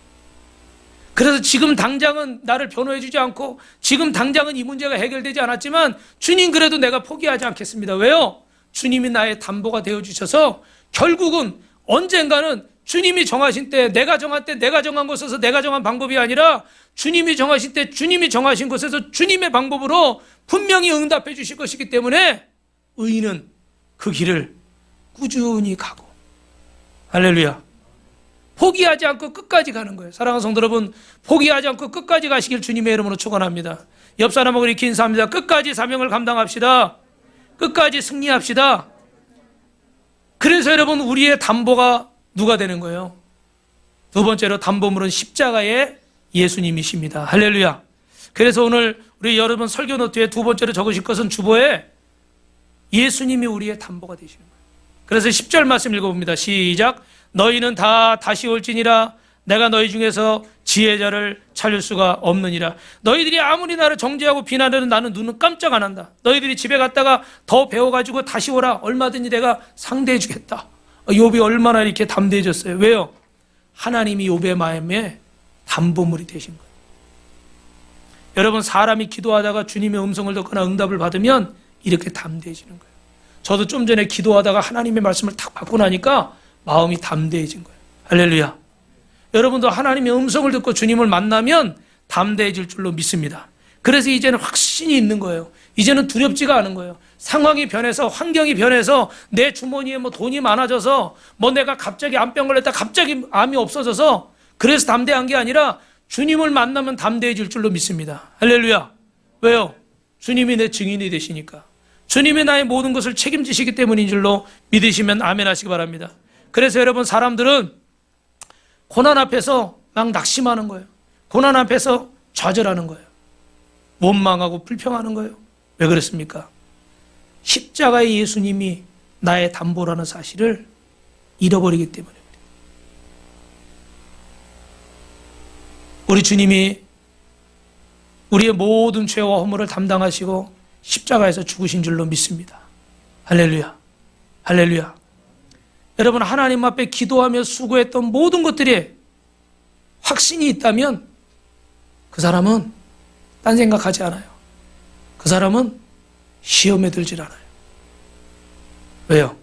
그래서 지금 당장은 나를 변호해 주지 않고 지금 당장은 이 문제가 해결되지 않았지만 주님 그래도 내가 포기하지 않겠습니다. 왜요? 주님이 나의 담보가 되어주셔서 결국은 언젠가는 주님이 정하신 때, 내가 정할 때 내가 정한 곳에서 내가 정한 방법이 아니라 주님이 정하신 때 주님이 정하신 곳에서 주님의 방법으로 분명히 응답해 주실 것이기 때문에 의인은 그 길을 꾸준히 가고, 할렐루야, 포기하지 않고 끝까지 가는 거예요. 사랑하는 성도 여러분, 포기하지 않고 끝까지 가시길 주님의 이름으로 축원합니다. 옆 사람하고 이렇게 인사합니다. 끝까지 사명을 감당합시다. 끝까지 승리합시다. 그래서 여러분, 우리의 담보가 누가 되는 거예요? 두 번째로 담보물은 십자가의 예수님이십니다. 할렐루야. 그래서 오늘 우리 여러분 설교 노트에 두 번째로 적으실 것은 주보에 예수님이 우리의 담보가 되시는 거예요. 그래서 10절 말씀 읽어봅니다. 시작. 너희는 다 다시 올지니라 내가 너희 중에서 지혜자를 찾을 수가 없느니라. 너희들이 아무리 나를 정죄하고 비난해도 나는 눈은 깜짝 안 한다. 너희들이 집에 갔다가 더 배워가지고 다시 오라. 얼마든지 내가 상대해 주겠다. 욥이 얼마나 이렇게 담대해졌어요. 왜요? 하나님이 욥의 마음에 담보물이 되신 거예요. 여러분, 사람이 기도하다가 주님의 음성을 듣거나 응답을 받으면 이렇게 담대해지는 거예요. 저도 좀 전에 기도하다가 하나님의 말씀을 탁 받고 나니까 마음이 담대해진 거예요. 할렐루야. 여러분도 하나님의 음성을 듣고 주님을 만나면 담대해질 줄로 믿습니다. 그래서 이제는 확신이 있는 거예요. 이제는 두렵지가 않은 거예요. 상황이 변해서, 환경이 변해서, 내 주머니에 뭐 돈이 많아져서, 뭐 내가 갑자기 암병 걸렸다 갑자기 암이 없어져서 그래서 담대한 게 아니라 주님을 만나면 담대해질 줄로 믿습니다. 할렐루야. 왜요? 주님이 내 증인이 되시니까. 주님이 나의 모든 것을 책임지시기 때문인 줄로 믿으시면 아멘 하시기 바랍니다. 그래서 여러분, 사람들은 고난 앞에서 막 낙심하는 거예요. 고난 앞에서 좌절하는 거예요. 원망하고 불평하는 거예요. 왜 그렇습니까? 십자가의 예수님이 나의 담보라는 사실을 잃어버리기 때문에 그래요. 우리 주님이 우리의 모든 죄와 허물을 담당하시고 십자가에서 죽으신 줄로 믿습니다. 할렐루야. 할렐루야. 여러분, 하나님 앞에 기도하며 수고했던 모든 것들에 확신이 있다면 그 사람은 딴 생각하지 않아요. 그 사람은 시험에 들질 않아요. 왜요?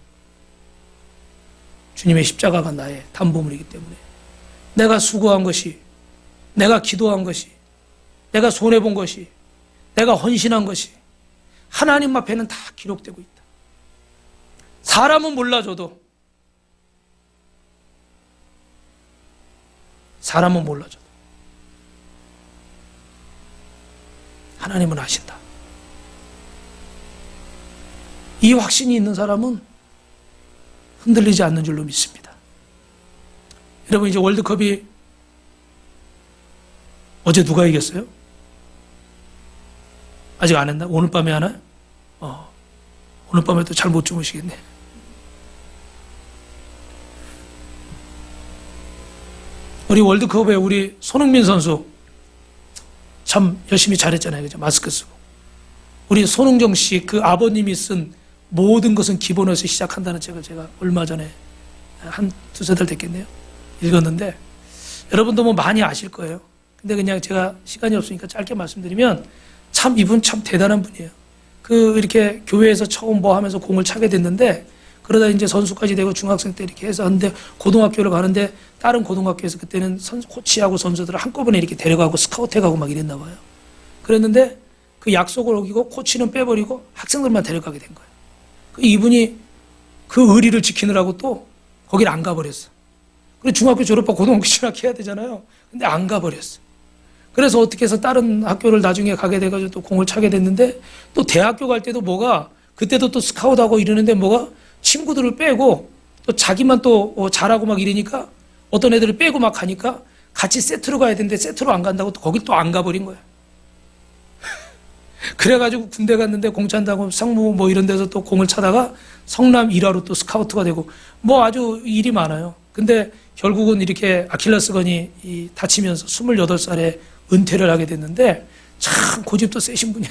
주님의 십자가가 나의 담보물이기 때문에. 내가 수고한 것이, 내가 기도한 것이, 내가 손해본 것이, 내가 헌신한 것이 하나님 앞에는 다 기록되고 있다. 사람은 몰라줘도, 사람은 몰라줘도 하나님은 아신다. 이 확신이 있는 사람은 흔들리지 않는 줄로 믿습니다. 여러분, 이제 월드컵이 어제 누가 이겼어요? 아직 안 했나? 오늘 밤에 하나요? 오늘 밤에 또 잘 못 주무시겠네. 우리 월드컵에 우리 손흥민 선수 참 열심히 잘했잖아요. 그죠? 마스크 쓰고. 우리 손흥정 씨 그 아버님이 쓴 모든 것은 기본에서 시작한다는 책을 제가 얼마 전에 한 두세 달 됐겠네요. 읽었는데 여러분도 뭐 많이 아실 거예요. 근데 그냥 제가 시간이 없으니까 짧게 말씀드리면 참 이분 참 대단한 분이에요. 그 이렇게 교회에서 처음 뭐 하면서 공을 차게 됐는데 그러다 이제 선수까지 되고 중학생 때 이렇게 해서 하는데 고등학교를 가는데 다른 고등학교에서 그때는 코치하고 선수들을 한꺼번에 이렇게 데려가고 스카우트해가고 막 이랬나 봐요. 그랬는데 그 약속을 어기고 코치는 빼버리고 학생들만 데려가게 된 거예요. 이분이 그 의리를 지키느라고 또 거기를 안 가버렸어. 그리고 중학교 졸업하고 고등학교 진학해야 되잖아요. 근데 안 가버렸어. 그래서 어떻게 해서 다른 학교를 나중에 가게 돼가지고 또 공을 차게 됐는데 또 대학교 갈 때도 뭐가 그때도 또 스카우트하고 이러는데 뭐가 친구들을 빼고 또 자기만 또 잘하고 막 이러니까 어떤 애들을 빼고 막 가니까 같이 세트로 가야 되는데 세트로 안 간다고 또 거길 또 안 가버린 거야. 그래가지고 군대 갔는데 공 찬다고 상무 뭐 이런 데서 또 공을 차다가 성남 1화로 또 스카우트가 되고 뭐 아주 일이 많아요. 근데 결국은 이렇게 아킬레스건이 다치면서 28살에 은퇴를 하게 됐는데 참 고집도 세신 분이야.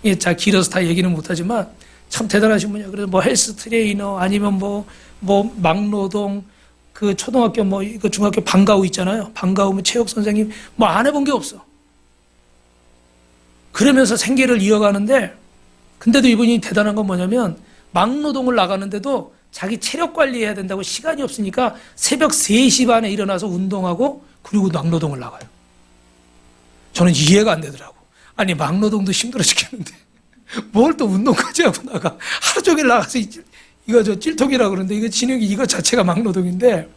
이게 잘 길어서 다 얘기는 못하지만 참 대단하신 분이야. 그래서 뭐 헬스 트레이너 아니면 뭐 막노동 그 초등학교 뭐 그 중학교 방과후 있잖아요. 방과후면 체육 선생님 뭐 안 해본 게 없어. 그러면서 생계를 이어가는데 근데도 이분이 대단한 건 뭐냐면 막노동을 나가는데도 자기 체력 관리해야 된다고 시간이 없으니까 새벽 3시 반에 일어나서 운동하고 그리고 막노동을 나가요. 저는 이해가 안 되더라고. 아니 막노동도 힘들어 죽겠는데 뭘 또 운동까지 하고 나가. 하루 종일 나가서 이거 저 찔통이라고 그러는데 이거 진흙이 이거 자체가 막노동인데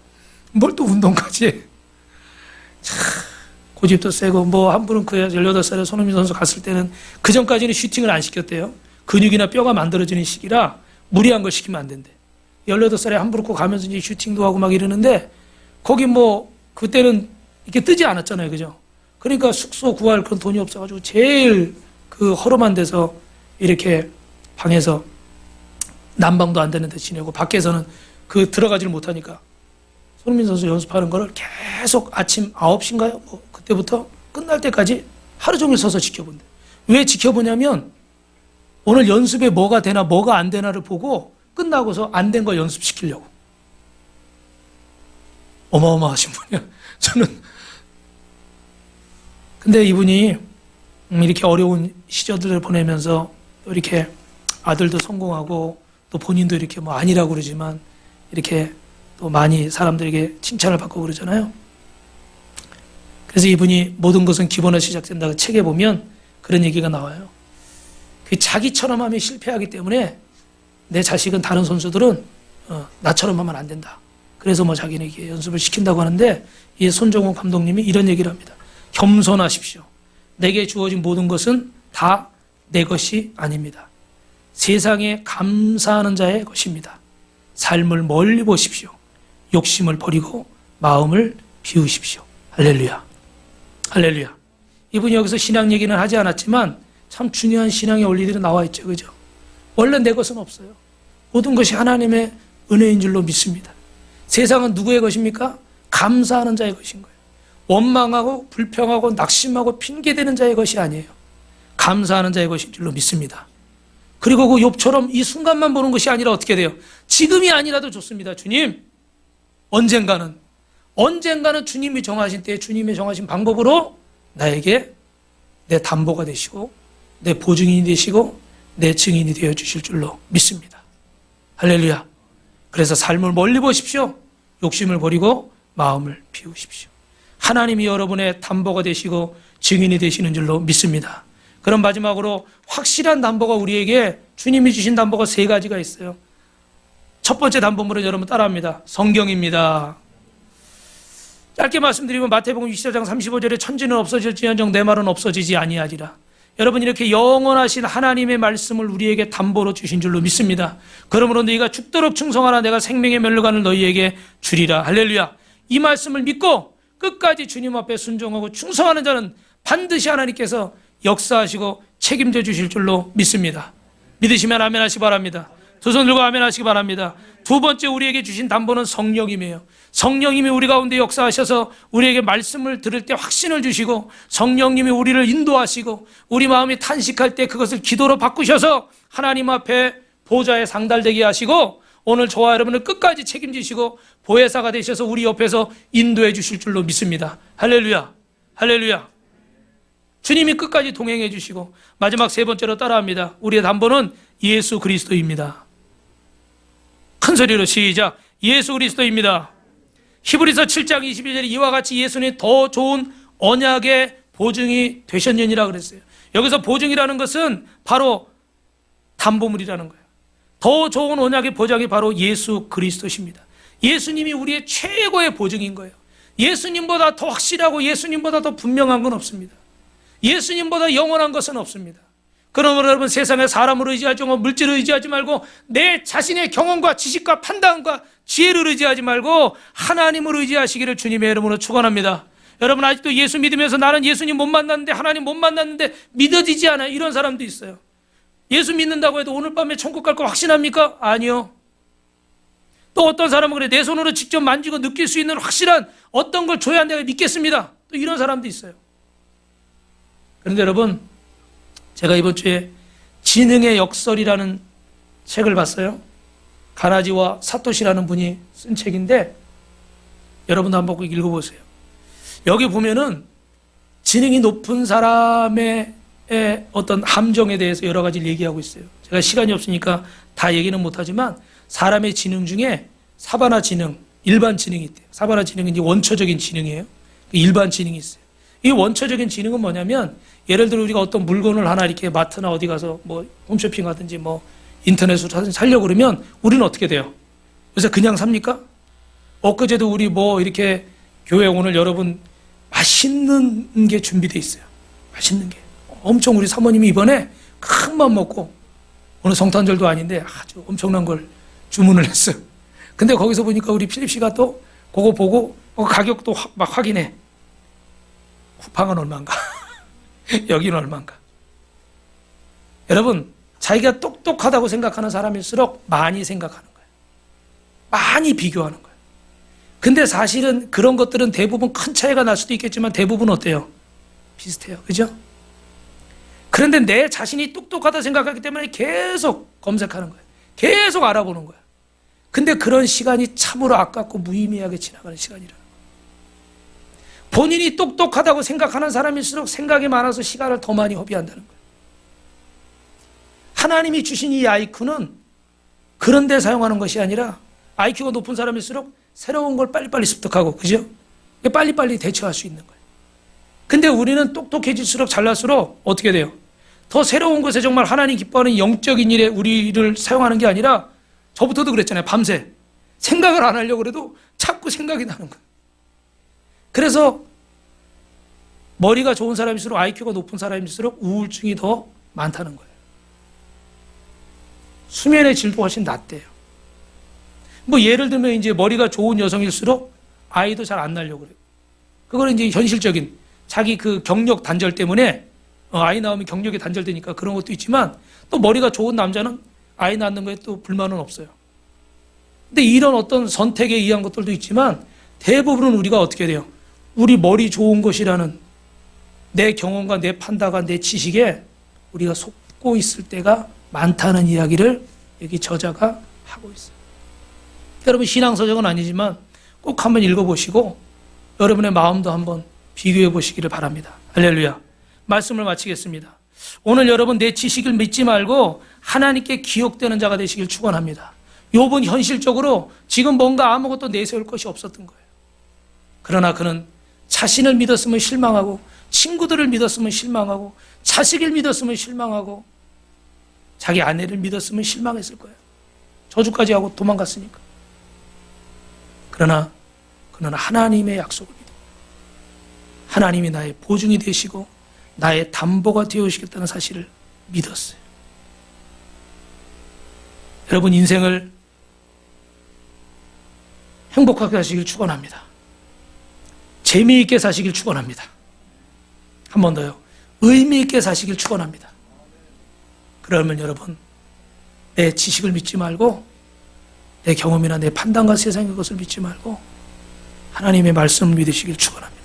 뭘 또 운동까지 해. 참 고집도 세고 뭐 한 분은 그 18살에 손흥민 선수 갔을 때는 그 전까지는 슈팅을 안 시켰대요. 근육이나 뼈가 만들어지는 시기라 무리한 걸 시키면 안 된대. 18살에 함부르크 가면서 이제 슈팅도 하고 막 이러는데 거기 뭐 그때는 이렇게 뜨지 않았잖아요, 그죠? 그러니까 숙소 구할 그런 돈이 없어가지고 제일 그 허름한 데서 이렇게 방에서 난방도 안 되는 데 지내고, 밖에서는 그 들어가지를 못하니까 손흥민 선수 연습하는 거를 계속 아침 9시인가요? 뭐 그때부터 끝날 때까지 하루 종일 서서 지켜본대. 왜 지켜보냐면 오늘 연습에 뭐가 되나 뭐가 안 되나를 보고 끝나고서 안 된 거 연습시키려고. 어마어마하신 분이야. 저는. 근데 이분이 이렇게 어려운 시절들을 보내면서 또 이렇게 아들도 성공하고 또 본인도 이렇게 뭐 아니라고 그러지만 이렇게 또 많이 사람들에게 칭찬을 받고 그러잖아요. 그래서 이분이 모든 것은 기본으로 시작된다고 책에 보면 그런 얘기가 나와요. 그 자기처럼 하면 실패하기 때문에 내 자식은 다른 선수들은 나처럼 하면 안 된다. 그래서 뭐 자기에게 연습을 시킨다고 하는데, 이 손정호 감독님이 이런 얘기를 합니다. 겸손하십시오. 내게 주어진 모든 것은 다 내 것이 아닙니다. 세상에 감사하는 자의 것입니다. 삶을 멀리 보십시오. 욕심을 버리고 마음을 비우십시오. 할렐루야. 할렐루야. 이분이 여기서 신앙 얘기는 하지 않았지만 참 중요한 신앙의 원리들이 나와 있죠. 그죠? 원래 내 것은 없어요. 모든 것이 하나님의 은혜인 줄로 믿습니다. 세상은 누구의 것입니까? 감사하는 자의 것인 거예요. 원망하고 불평하고 낙심하고 핑계대는 자의 것이 아니에요. 감사하는 자의 것인 줄로 믿습니다. 그리고 그 욥처럼 이 순간만 보는 것이 아니라 어떻게 돼요? 지금이 아니라도 좋습니다. 주님, 언젠가는 주님이 정하신 때에 주님이 정하신 방법으로 나에게 내 담보가 되시고 내 보증인이 되시고 내 증인이 되어 주실 줄로 믿습니다. 할렐루야. 그래서 삶을 멀리 보십시오. 욕심을 버리고 마음을 비우십시오. 하나님이 여러분의 담보가 되시고 증인이 되시는 줄로 믿습니다. 그럼 마지막으로 확실한 담보가 우리에게 주님이 주신 담보가 3가지가 있어요. 첫 번째 담보물은 여러분 따라합니다. 성경입니다. 짧게 말씀드리면 마태복음 24장 35절에 천지는 없어질지언정 내 말은 없어지지 아니하리라. 여러분, 이렇게 영원하신 하나님의 말씀을 우리에게 담보로 주신 줄로 믿습니다. 그러므로 너희가 죽도록 충성하라. 내가 생명의 멸류관을 너희에게 주리라. 할렐루야. 이 말씀을 믿고 끝까지 주님 앞에 순종하고 충성하는 자는 반드시 하나님께서 역사하시고 책임져 주실 줄로 믿습니다. 믿으시면 아멘 하시기 바랍니다. 두 손 들고 아멘 하시기 바랍니다. 두 번째 우리에게 주신 담보는 성령님이에요. 성령님이 우리 가운데 역사하셔서 우리에게 말씀을 들을 때 확신을 주시고, 성령님이 우리를 인도하시고 우리 마음이 탄식할 때 그것을 기도로 바꾸셔서 하나님 앞에 보좌에 상달되게 하시고, 오늘 저와 여러분을 끝까지 책임지시고 보혜사가 되셔서 우리 옆에서 인도해 주실 줄로 믿습니다. 할렐루야. 할렐루야. 주님이 끝까지 동행해 주시고, 마지막 3번째로 따라합니다. 우리의 담보는 예수 그리스도입니다. 큰 소리로 시작. 예수 그리스도입니다. 히브리서 7장 22절에 이와 같이 예수는 더 좋은 언약의 보증이 되셨느니라 그랬어요. 여기서 보증이라는 것은 바로 담보물이라는 거예요. 더 좋은 언약의 보장이 바로 예수 그리스도십니다. 예수님이 우리의 최고의 보증인 거예요. 예수님보다 더 확실하고 예수님보다 더 분명한 건 없습니다. 예수님보다 영원한 것은 없습니다. 그러므로 여러분, 세상에 사람을 의지하지 말고 물질을 의지하지 말고 내 자신의 경험과 지식과 판단과 지혜를 의지하지 말고 하나님을 의지하시기를 주님의 이름으로 축원합니다. 여러분, 아직도 예수 믿으면서 나는 예수님 못 만났는데, 하나님 못 만났는데 믿어지지 않아요. 이런 사람도 있어요. 예수 믿는다고 해도 오늘 밤에 천국 갈 거 확신합니까? 아니요. 또 어떤 사람은 그래, 내 손으로 직접 만지고 느낄 수 있는 확실한 어떤 걸 줘야 내가 믿겠습니다. 또 이런 사람도 있어요. 그런데 여러분, 제가 이번 주에 지능의 역설이라는 책을 봤어요. 가라지와 사토시라는 분이 쓴 책인데, 여러분도 한번 꼭 읽어보세요. 여기 보면은 지능이 높은 사람의 어떤 함정에 대해서 여러 가지를 얘기하고 있어요. 제가 시간이 없으니까 다 얘기는 못하지만, 사람의 지능 중에 사바나 지능, 일반 지능이 있대요. 사바나 지능은 이제 원초적인 지능이에요. 일반 지능이 있어요. 이 원초적인 지능은 뭐냐면, 예를 들어 우리가 어떤 물건을 하나 이렇게 마트나 어디 가서 뭐 홈쇼핑 하든지 뭐 인터넷으로 사려고 그러면 우리는 어떻게 돼요? 요새 그냥 삽니까? 엊그제도 우리 뭐 이렇게 교회 오늘 여러분 맛있는 게 준비되어 있어요. 맛있는 게. 엄청 우리 사모님이 이번에 큰 맘 먹고, 오늘 성탄절도 아닌데 아주 엄청난 걸 주문을 했어요. 근데 거기서 보니까 우리 필립 씨가 또 그거 보고 가격도 막 확인해. 쿠팡은 얼마인가? 여기는 얼마인가? 여러분, 자기가 똑똑하다고 생각하는 사람일수록 많이 생각하는 거예요. 많이 비교하는 거예요. 근데 사실은 그런 것들은 대부분 큰 차이가 날 수도 있겠지만 대부분 어때요? 비슷해요. 그죠? 그런데 내 자신이 똑똑하다 생각하기 때문에 계속 검색하는 거예요. 계속 알아보는 거예요. 근데 그런 시간이 참으로 아깝고 무의미하게 지나가는 시간이라는 거예요. 본인이 똑똑하다고 생각하는 사람일수록 생각이 많아서 시간을 더 많이 허비한다는 거예요. 하나님이 주신 이 IQ는 그런 데 사용하는 것이 아니라 IQ가 높은 사람일수록 새로운 걸 빨리빨리 습득하고, 그죠? 빨리빨리 대처할 수 있는 거예요. 근데 우리는 똑똑해질수록 잘날수록 어떻게 돼요? 더 새로운 것에 정말 하나님 기뻐하는 영적인 일에 우리를 사용하는 게 아니라 저부터도 그랬잖아요. 밤새 생각을 안 하려고 그래도 자꾸 생각이 나는 거예요. 그래서 머리가 좋은 사람일수록 IQ가 높은 사람일수록 우울증이 더 많다는 거예요. 수면의 질도 훨씬 낮대요. 뭐 예를 들면 이제 머리가 좋은 여성일수록 아이도 잘 안 낳으려고 그래요. 그거는 이제 현실적인 자기 그 경력 단절 때문에 아이 낳으면 경력이 단절되니까 그런 것도 있지만 또 머리가 좋은 남자는 아이 낳는 거에 또 불만은 없어요. 근데 이런 어떤 선택에 의한 것들도 있지만 대부분은 우리가 어떻게 돼요? 우리 머리 좋은 것이라는 내 경험과 내 판단과 내 지식에 우리가 속고 있을 때가 많다는 이야기를 여기 저자가 하고 있어요. 여러분 신앙서적은 아니지만 꼭 한번 읽어보시고 여러분의 마음도 한번 비교해 보시기를 바랍니다. 할렐루야. 말씀을 마치겠습니다. 오늘 여러분 내 지식을 믿지 말고 하나님께 기억되는 자가 되시길 축원합니다. 욥은 현실적으로 지금 뭔가 아무것도 내세울 것이 없었던 거예요. 그러나 그는 자신을 믿었으면 실망하고 친구들을 믿었으면 실망하고 자식을 믿었으면 실망하고 자기 아내를 믿었으면 실망했을 거예요. 저주까지 하고 도망갔으니까. 그러나 그는 하나님의 약속을 믿어 하나님이 나의 보증이 되시고 나의 담보가 되어주시겠다는 사실을 믿었어요. 여러분 인생을 행복하게 사시길 축원합니다. 재미있게 사시길 축원합니다. 한 번 더요. 의미있게 사시길 축원합니다. 그러면 여러분 내 지식을 믿지 말고 내 경험이나 내 판단과 세상의 것을 믿지 말고 하나님의 말씀을 믿으시길 축원합니다.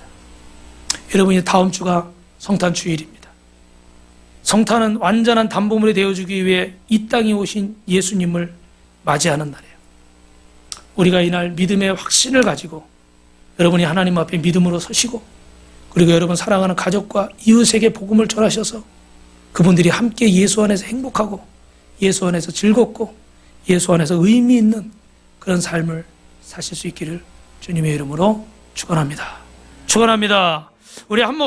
여러분이 다음 주가 성탄 주일입니다. 성탄은 완전한 담보물이 되어주기 위해 이 땅에 오신 예수님을 맞이하는 날이에요. 우리가 이날 믿음의 확신을 가지고 여러분이 하나님 앞에 믿음으로 서시고 그리고 여러분 사랑하는 가족과 이웃에게 복음을 전하셔서 그분들이 함께 예수 안에서 행복하고 예수 안에서 즐겁고 예수 안에서 의미 있는 그런 삶을 사실 수 있기를 주님의 이름으로 축원합니다. 축원합니다. 우리 한번